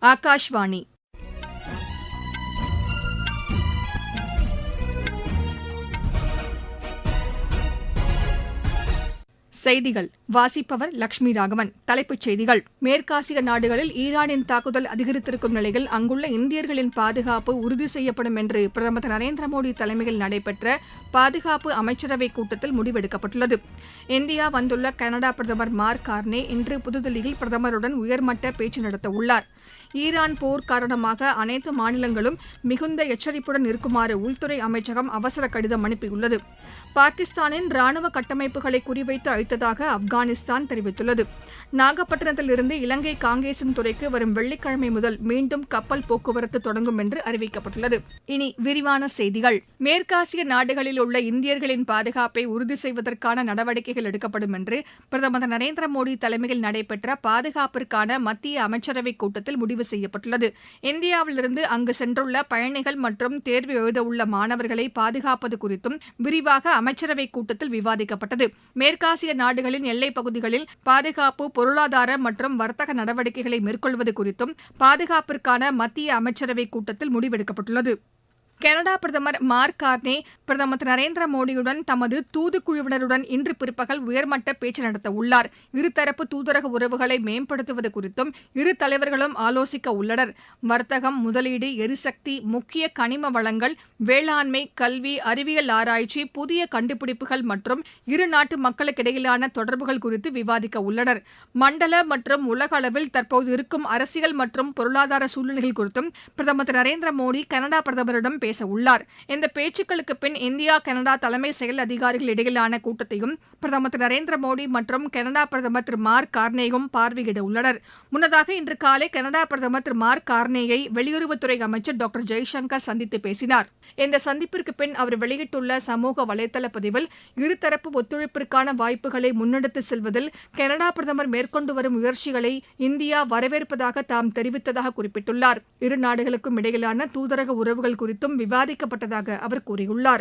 ஆகாஷ்வாணி. செய்திகள் வாசிப்பவர் லட்சுமி ராகவன். தலைப்புச் செய்திகள். மேற்காசிய நாடுகளில் ஈரானின் தாக்குதல் அதிகரித்திருக்கும் நிலையில் அங்குள்ள இந்தியர்களின் பாதுகாப்பு உறுதி செய்யப்படும் என்று பிரதமர் திரு நரேந்திர மோடி தலைமையில் நடைபெற்ற பாதுகாப்பு அமைச்சரவைக் கூட்டத்தில் முடிவெடுக்கப்பட்டுள்ளது. இந்தியா வந்துள்ள கனடா பிரதமர் மார்க் கார்னே இன்று புதுதில்லியில் பிரதமருடன் உயர்மட்ட பேச்சு நடத்தவுள்ளார். ஈரான் போர் காரணமாக அனைத்து மாநிலங்களும் மிகுந்த எச்சரிப்புடன் இருக்குமாறு உள்துறை அமைச்சகம் அவசர கடிதம் அனுப்பியுள்ளது. பாகிஸ்தானின் ராணுவ கட்டமைப்புகளை குறிவைத்து அழித்ததாக ஆப்கானிஸ்தான் தெரிவித்துள்ளது. நாகப்பட்டினத்திலிருந்து இலங்கை காங்கேசன் துறைக்கு வரும் வெள்ளிக்கிழமை முதல் மீண்டும் கப்பல் போக்குவரத்து தொடங்கும் என்று அறிவிக்கப்பட்டுள்ளது. இனி விரிவான செய்திகள். மேற்காசிய நாடுகளில் உள்ள இந்தியர்களின் பாதுகாப்பை உறுதி செய்வதற்கான நடவடிக்கைகள் எடுக்கப்படும் என்று பிரதமர் திரு நரேந்திர மோடி தலைமையில் நடைபெற்ற பாதுகாப்பிற்கான மத்திய அமைச்சரவைக் கூட்டத்தில் முடிவு செய்யப்பட்டுள்ளது. இந்தியாவிலிருந்து அங்கு சென்றுள்ள பயணிகள் மற்றும் தேர்வு எழுதவுள்ள மாணவர்களை பாதுகாப்பது குறித்தும் விரிவாக அமைச்சரவைக் கூட்டத்தில் விவாதிக்கப்பட்டது. மேற்காசிய நாடுகளின் எல்லைப் பகுதிகளில் பாதுகாப்பு, பொருளாதார மற்றும் வர்த்தக நடவடிக்கைகளை மேற்கொள்வது குறித்தும் பாதுகாப்பிற்கான மத்திய அமைச்சரவைக் கூட்டத்தில் முடிவெடுக்கப்பட்டுள்ளது. கனடா பிரதமர் மார்க் கார்னே பிரதமர் திரு நரேந்திர மோடியுடன் தமது தூதுக்குழுவினருடன் இன்று பிற்பகல் உயர்மட்ட பேச்சு நடத்தவுள்ளார். இருதரப்பு தூதரக உறவுகளை மேம்படுத்துவது குறித்தும் இரு தலைவர்களும் ஆலோசிக்க உள்ளனர். வர்த்தகம், முதலீடு, எரிசக்தி, முக்கிய கனிம வளங்கள், வேளாண்மை, கல்வி, அறிவியல் ஆராய்ச்சி, புதிய கண்டுபிடிப்புகள் மற்றும் இரு நாட்டு மக்களுக்கிடையிலான தொடர்புகள் குறித்து விவாதிக்க உள்ளனர். மண்டல மற்றும் உலக அளவில் தற்போது இருக்கும் அரசியல் மற்றும் பொருளாதார சூழ்நிலைகள் குறித்தும் பிரதமர் திரு நரேந்திர மோடி கனடா பிரதமரிடம் பேச உள்ளார். இந்த பேச்சுக்களுக்கு பின் இந்தியா கனடா தலைமை செயல் அதிகாரிகள் இடையிலான கூட்டத்தையும் பிரதமர் திரு நரேந்திர மோடி மற்றும் கனடா பிரதமர் திரு மார்க் கார்னேயும் பார்வையிட உள்ளனர். முன்னதாக இன்று காலை கனடா பிரதமர் திரு மார்க் கார்னேயை வெளியுறவுத்துறை அமைச்சர் டாக்டர் ஜெய்சங்கர் சந்தித்து பேசினார். இந்த சந்திப்பிற்கு பின் அவர் வெளியிட்டுள்ள சமூக வலைதள பதிவில் இருதரப்பு ஒத்துழைப்பிற்கான வாய்ப்புகளை முன்னெடுத்து செல்வதில் கனடா பிரதமர் மேற்கொண்டு வரும் முயற்சிகளை இந்தியா வரவேற்பதாக தாம் தெரிவித்ததாக குறிப்பிட்டுள்ளார். இரு நாடுகளுக்கும் இடையிலான தூதரக உறவுகள் குறித்தும் விவாதிக்கப்பட்டதாக அவர் கூறியுள்ளார்.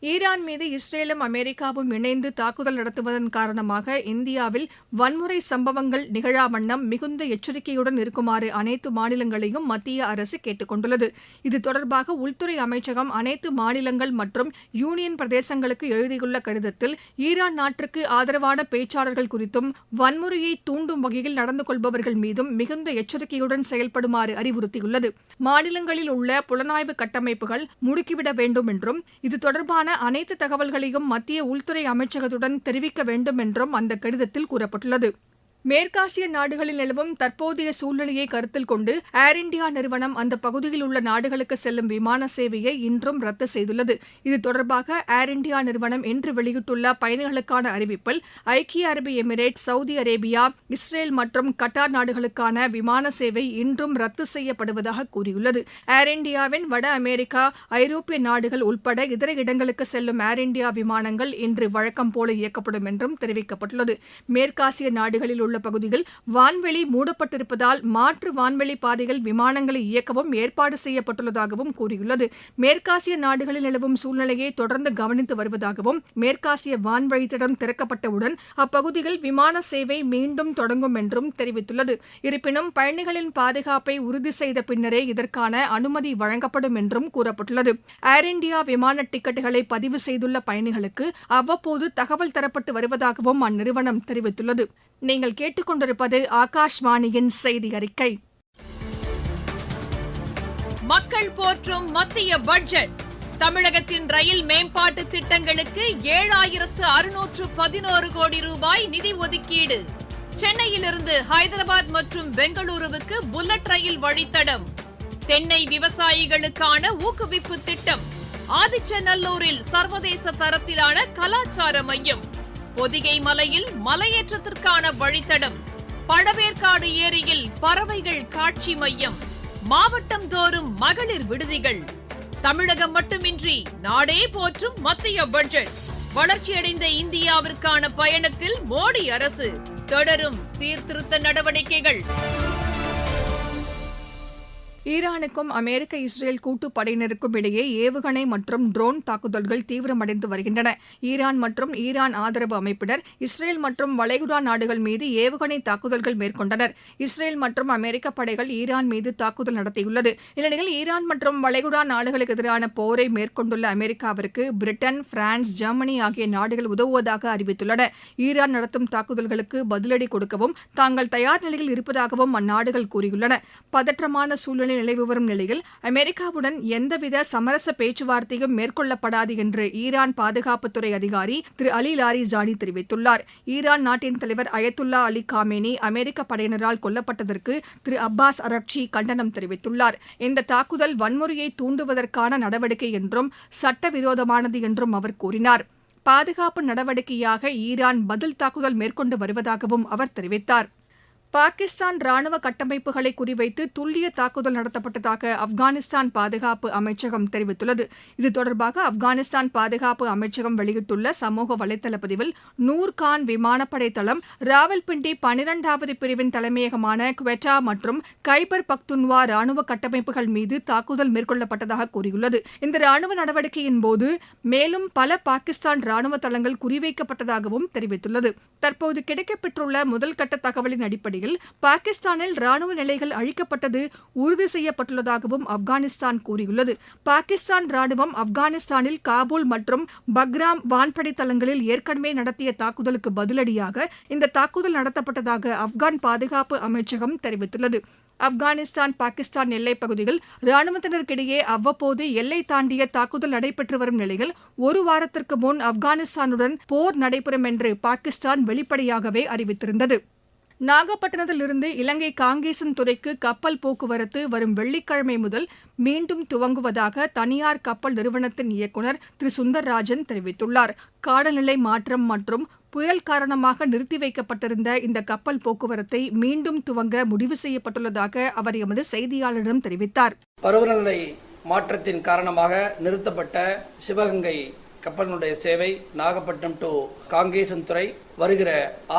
ஈரான் மீது இஸ்ரேலும் அமெரிக்காவும் இணைந்து தாக்குதல் நடத்துவதன் காரணமாக இந்தியாவில் வன்முறை சம்பவங்கள் நிகழா வண்ணம் மிகுந்த எச்சரிக்கையுடன் இருக்குமாறு அனைத்து மாநிலங்களையும் மத்திய அரசு கேட்டுக் கொண்டுள்ளது. இது தொடர்பாக உள்துறை அமைச்சகம் அனைத்து மாநிலங்கள் மற்றும் யூனியன் பிரதேசங்களுக்கு எழுதியுள்ள கடிதத்தில் ஈரான் நாட்டிற்கு ஆதரவான பேச்சாளர்கள் குறித்தும் வன்முறையை தூண்டும் வகையில் நடந்து கொள்பவர்கள் மீதும் மிகுந்த எச்சரிக்கையுடன் செயல்படுமாறு அறிவுறுத்தியுள்ளது. மாநிலங்களில் உள்ள புலனாய்வு கட்டமைப்புகள் முடுக்கிவிட வேண்டும் என்றும் இது தொடர்பான அனைத்து தகவல்களையும் மத்திய உள்துறை அமைச்சகத்துடன் தெரிவிக்க வேண்டும் என்றும் அந்த கடிதத்தில் கூறப்பட்டுள்ளது. மேற்காசிய நாடுகளில் நிலவும் தற்போதைய சூழ்நிலையை கருத்தில் கொண்டு ஏர் இண்டியா நிறுவனம் அந்த பகுதியில் உள்ள நாடுகளுக்கு செல்லும் விமான சேவையை இன்றும் ரத்து செய்துள்ளது. இது தொடர்பாக ஏர் இண்டியா நிறுவனம் இன்று வெளியிட்டுள்ள பயணிகளுக்கான அறிவிப்பில் ஐக்கிய அரபு எமிரேட், சவுதி அரேபியா, இஸ்ரேல் மற்றும் கட்டார் நாடுகளுக்கான விமான சேவை இன்றும் ரத்து செய்யப்படுவதாக கூறியுள்ளது. ஏர் இண்டியாவின் வட அமெரிக்கா, ஐரோப்பிய நாடுகள் உட்பட இதர இடங்களுக்கு செல்லும் ஏர் இண்டியா விமானங்கள் இன்று வழக்கம் போல இயக்கப்படும் என்றும் தெரிவிக்கப்பட்டுள்ளது. மேற்காசிய நாடுகளில் உள்ள பகுதியில் வான்வெளி மூடப்பட்டிருப்பதால் மாற்று வான்வெளி பாதையில் விமானங்களை இயக்கவும் ஏற்பாடு செய்யப்பட்டுள்ளதாகவும் கூறியுள்ளது. மேற்காசிய நாடுகளில் நிலவும் சூழ்நிலையை தொடர்ந்து கவனித்து வருவதாகவும் மேற்காசிய வான்வழித்தடம் திறக்கப்பட்டவுடன் அப்பகுதியில் விமான சேவை மீண்டும் தொடங்கும் என்றும் தெரிவித்துள்ளது. இருப்பினும் பயணிகளின் பாதுகாப்பை உறுதி செய்த பின்னரே இதற்கான அனுமதி வழங்கப்படும் என்றும் கூறப்பட்டுள்ளது. ஏர் இண்டியா விமான டிக்கெட்டுகளை பதிவு செய்துள்ள பயணிகளுக்கு அவ்வப்போது தகவல் தரப்பட்டு வருவதாகவும் அந்நிறுவனம் தெரிவித்துள்ளது. நீங்கள் கேட்டுக்கொண்டிருப்பது ஆகாஷ்வாணியின் செய்தி அறிக்கை. மக்கள் போற்றும் மத்திய பட்ஜெட். தமிழகத்தின் ரயில் மேம்பாட்டு திட்டங்களுக்கு 7611 கோடி ரூபாய் நிதி ஒதுக்கீடு. சென்னையிலிருந்து ஹைதராபாத் மற்றும் பெங்களூருவுக்கு புல்லட் ரயில் வழித்தடம். தென்னை விவசாயிகளுக்கான ஊக்குவிப்பு திட்டம். ஆதிச்சநல்லூரில் சர்வதேச தரத்திலான கலாச்சார மையம். பொதிகை மலையில் மலையேற்றத்திற்கான வழித்தடம். பழவேற்காடு ஏரியில் பறவைகள் காட்சி மையம். மாவட்டம் தோறும் மகளிர் விடுதிகள். தமிழகம் மட்டுமின்றி நாடே போற்றும் மத்திய பட்ஜெட். வளர்ச்சியடைந்த இந்தியாவிற்கான பயணத்தில் மோடி அரசு. தொடரும் சீர்திருத்த நடவடிக்கைகள். ஈரானுக்கும் அமெரிக்க இஸ்ரேல் கூட்டுப் படையினருக்கும் இடையே ஏவுகணை மற்றும் ட்ரோன் தாக்குதல்கள் தீவிரமடைந்து வருகின்றன. ஈரான் மற்றும் ஈரான் ஆதரவு அமைப்பினர் இஸ்ரேல் மற்றும் வளைகுடா நாடுகள் மீது ஏவுகணை தாக்குதல்கள் மேற்கொண்டனர். இஸ்ரேல் மற்றும் அமெரிக்க படைகள் ஈரான் மீது தாக்குதல் நடத்தியுள்ளது. இந்நிலையில் ஈரான் மற்றும் வளைகுடா நாடுகளுக்கு எதிரான போரை மேற்கொண்டுள்ள அமெரிக்காவிற்கு பிரிட்டன், பிரான்ஸ், ஜெர்மனி ஆகிய நாடுகள் உதவுவதாக அறிவித்துள்ளன. ஈரான் நடத்தும் தாக்குதல்களுக்கு பதிலடி கொடுக்கவும் தாங்கள் தயார் நிலையில் இருப்பதாகவும் அந்நாடுகள் கூறியுள்ளன. பதற்றமான சூழ்நிலை நிலவி வரும் நிலையில் அமெரிக்காவுடன் எந்தவித சமரச பேச்சுவார்த்தையும் மேற்கொள்ளப்படாது என்று ஈரான் பாதுகாப்புத்துறை அதிகாரி திரு அலி லாரிஜானி தெரிவித்துள்ளார். ஈரான் நாட்டின் தலைவர் அயத்துல்லா அலி காமேனி அமெரிக்க படையினரால் கொல்லப்பட்டதற்கு திரு அப்பாஸ் அரக்சி கண்டனம் தெரிவித்துள்ளார். இந்த தாக்குதல் வன்முறையை தூண்டுவதற்கான நடவடிக்கை என்றும் சட்டவிரோதமானது என்றும் அவர் கூறினார். பாதுகாப்பு நடவடிக்கையாக ஈரான் பதில் தாக்குதல் மேற்கொண்டு வருவதாகவும் அவர் தெரிவித்தார். பாகிஸ்தான் ராணுவ கட்டமைப்புகளை குறிவைத்து துல்லிய தாக்குதல் நடத்தப்பட்டதாக ஆப்கானிஸ்தான் பாதுகாப்பு அமைச்சகம் தெரிவித்துள்ளது. இது தொடர்பாக ஆப்கானிஸ்தான் பாதுகாப்பு அமைச்சகம் வெளியிட்டுள்ள சமூக வலைதள பதிவில் நூர்கான் விமானப்படை தளம், ராவல்பிண்டி 12வது பிரிவின் தலைமையகமான குவெட்டா மற்றும் கைபர் பக்துன்வா ராணுவ கட்டமைப்புகள் மீது தாக்குதல் மேற்கொள்ளப்பட்டதாக கூறியுள்ளது. இந்த ராணுவ நடவடிக்கையின் போது மேலும் பல பாகிஸ்தான் ராணுவ தளங்கள் குறிவைக்கப்பட்டதாகவும் தெரிவித்துள்ளது. தற்போது கிடைக்கப்பெற்றுள்ள முதல்கட்ட தகவலின் அடிப்படையில் பாகிஸ்தானில் ராணுவ நிலைகள் அழிக்கப்பட்டது உறுதி செய்யப்பட்டுள்ளதாகவும் ஆப்கானிஸ்தான் கூறியுள்ளது. பாகிஸ்தான் ராணுவம் ஆப்கானிஸ்தானில் காபூல் மற்றும் பக்ராம் வான்படை தளங்களில் ஏற்கனவே நடத்திய தாக்குதலுக்கு பதிலடியாக இந்த தாக்குதல் நடத்தப்பட்டதாக ஆப்கான் பாதுகாப்பு அமைச்சகம் தெரிவித்துள்ளது. ஆப்கானிஸ்தான் பாகிஸ்தான் எல்லைப் பகுதியில் ராணுவத்தினருக்கிடையே அவ்வப்போது எல்லை தாண்டிய தாக்குதல் நடைபெற்று வரும் நிலையில் ஒரு வாரத்திற்கு முன் ஆப்கானிஸ்தானுடன் போர் நடைபெறும் என்று பாகிஸ்தான் வெளிப்படையாகவே அறிவித்திருந்தது. நாகப்பட்டினத்திலிருந்து இலங்கை காங்கேசன் துறைக்கு கப்பல் போக்குவரத்து வரும் வெள்ளிக்கிழமை முதல் மீண்டும் துவங்குவதாக தனியார் கப்பல் நிறுவனத்தின் இயக்குநர் திரு சுந்தர்ராஜன் தெரிவித்துள்ளார். காலநிலை மாற்றம் மற்றும் புயல் காரணமாக நிறுத்தி வைக்கப்பட்டிருந்த இந்த கப்பல் போக்குவரத்தை மீண்டும் துவங்க முடிவு செய்யப்பட்டுள்ளதாக அவர் எமது செய்தியாளரிடம் தெரிவித்தார். பருவநிலை மாற்றத்தின் காரணமாக நிறுத்தப்பட்ட சிவகங்கை கப்பலினுடைய சேவை நாகப்பட்டினம் டு காங்கேசன் துறை வருகிற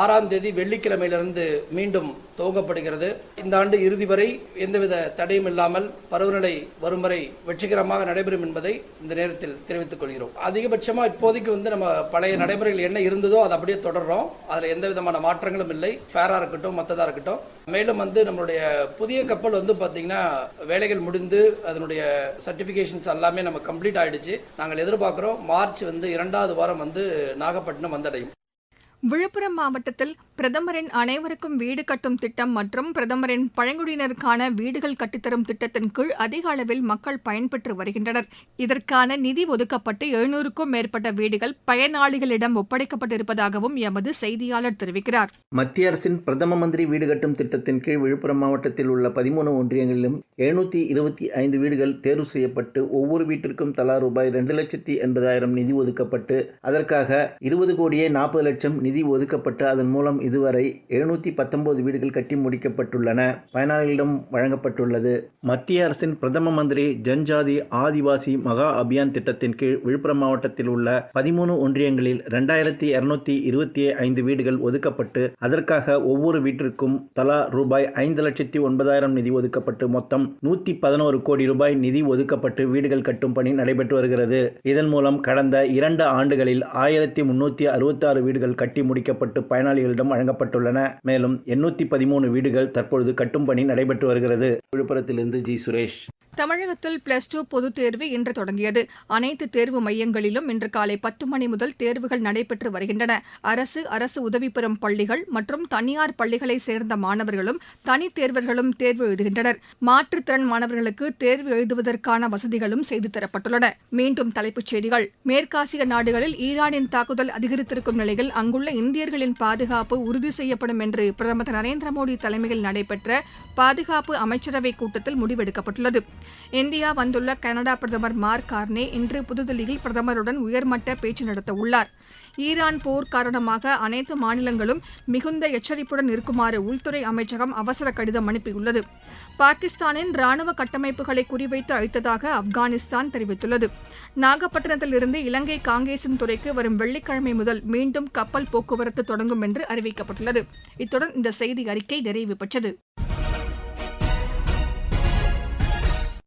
6ஆம் தேதி வெள்ளிக்கிழமையிலிருந்து மீண்டும் துவங்கப்படுகிறது. இந்த ஆண்டு இறுதி வரை எந்தவித தடையும் இல்லாமல் பருவநிலை வரும் வரை வெற்றிகரமாக நடைபெறும் என்பதை இந்த நேரத்தில் தெரிவித்துக் கொள்கிறோம். அதிகபட்சமா இப்போதைக்கு நம்ம பழைய நடைமுறைகள் என்ன இருந்ததோ அதை அப்படியே தொடர்றோம். அதுல எந்த விதமான மாற்றங்களும் இல்லை. ஃபேரா இருக்கட்டும், மற்றதா இருக்கட்டும். மேலும் நம்மளுடைய புதிய கப்பல் பாத்தீங்கன்னா வேலைகள் முடிந்து அதனுடைய சர்டிபிகேஷன்ஸ் எல்லாமே நம்ம கம்ப்ளீட் ஆயிடுச்சு. நாங்கள் எதிர்பார்க்கிறோம் மார்ச் 2வது வாரம் நாகப்பட்டினம் வந்தடையும். விழுப்புரம் மாவட்டத்தில் பிரதமரின் அனைவருக்கும் வீடு கட்டும் திட்டம் மற்றும் பிரதமரின் பழங்குடியினருக்கான வீடுகள் கட்டித்தரும் திட்டத்தின் கீழ் அதிக அளவில் மக்கள் பயன்பெற்று வருகின்றனர். இதற்கான நிதி ஒதுக்கப்பட்டு 700க்கும் மேற்பட்ட வீடுகள் பயனாளிகளிடம் ஒப்படைக்கப்பட்டிருப்பதாகவும் எமது செய்தியாளர் தெரிவிக்கிறார். மத்திய அரசின் பிரதம மந்திரி வீடு கட்டும் திட்டத்தின் கீழ் விழுப்புரம் மாவட்டத்தில் உள்ள 13 ஒன்றியங்களிலும் 725 வீடுகள் தேர்வு செய்யப்பட்டு ஒவ்வொரு வீட்டிற்கும் தலா ரூபாய் 2,80,000 நிதி ஒதுக்கப்பட்டு அதற்காக 20,40,00,000 நிதி ஒதுக்கப்பட்டு அதன் மூலம் இதுவரை 719 வீடுகள் கட்டி முடிக்கப்பட்டுள்ளன. பயனாளிகளிடம் வழங்கப்பட்டுள்ளது. மத்திய அரசின் பிரதம மந்திரி ஜன்ஜாதி ஆதிவாசி மகா அபியான் திட்டத்தின் கீழ் விழுப்புரம் மாவட்டத்தில் உள்ள 13 ஒன்றியங்களில் 2,225 வீடுகள் ஒதுக்கப்பட்டு அதற்காக ஒவ்வொரு வீட்டிற்கும் தலா ரூபாய் 5,09,000 நிதி ஒதுக்கப்பட்டு மொத்தம் 111 கோடி ரூபாய் நிதி ஒதுக்கப்பட்டு வீடுகள் கட்டும் பணி நடைபெற்று வருகிறது. இதன் மூலம் கடந்த 2 ஆண்டுகளில் 1,366 வீடுகள் கட்டி முடிக்கப்பட்டு பயனாளிகளிடம் வழங்கப்பட்டுள்ளன. மேலும் 813 வீடுகள் தற்பொழுது கட்டும் பணி நடைபெற்று வருகிறது. விழுப்புரத்திலிருந்து ஜி சுரேஷ். தமிழகத்தில் +2 பொதுத் தேர்வு இன்று தொடங்கியது. அனைத்து தேர்வு மையங்களிலும் இன்று காலை 10 மணி முதல் தேர்வுகள் நடைபெற்று வருகின்றன. அரசு உதவி பெறும் பள்ளிகள் மற்றும் தனியார் பள்ளிகளை சேர்ந்த மாணவர்களும் தனித் தேர்வர்களும் தேர்வு எழுதுகின்றனர். மாற்றுத்திறன் மாணவர்களுக்கு தேர்வு எழுதுவதற்கான வசதிகளும் செய்து தரப்பட்டுள்ளன. மீண்டும் தலைப்புச் செய்திகள். மேற்காசிய நாடுகளில் ஈரானின் தாக்குதல் அதிகரித்திருக்கும் நிலையில் அங்குள்ள இந்தியர்களின் பாதுகாப்பு உறுதி செய்யப்படும் என்று பிரதமர் திரு நரேந்திர மோடி தலைமையில் நடைபெற்ற பாதுகாப்பு அமைச்சரவைக் கூட்டத்தில் முடிவெடுக்கப்பட்டுள்ளது. இந்தியா வந்துள்ள கனடா பிரதமர் மார்க் கார்னே இன்று புதுதில்லியில் பிரதமருடன் உயர்மட்ட பேச்சு நடத்த உள்ளார். ஈரான் போர் காரணமாக அனைத்து மாநிலங்களும் மிகுந்த எச்சரிப்புடன் இருக்குமாறு உள்துறை அமைச்சகம் அவசர கடிதம் அனுப்பியுள்ளது. பாகிஸ்தானின் ராணுவ கட்டமைப்புகளை குறிவைத்து அழித்ததாக ஆப்கானிஸ்தான் தெரிவித்துள்ளது. நாகப்பட்டினத்திலிருந்து இலங்கை காங்கேசன் துறைக்கு வரும் வெள்ளிக்கிழமை முதல் மீண்டும் கப்பல் போக்குவரத்து தொடங்கும் என்று அறிவிக்கப்பட்டுள்ளது. இத்துடன் இந்த செய்தி அறிக்கை நிறைவு பெற்றது.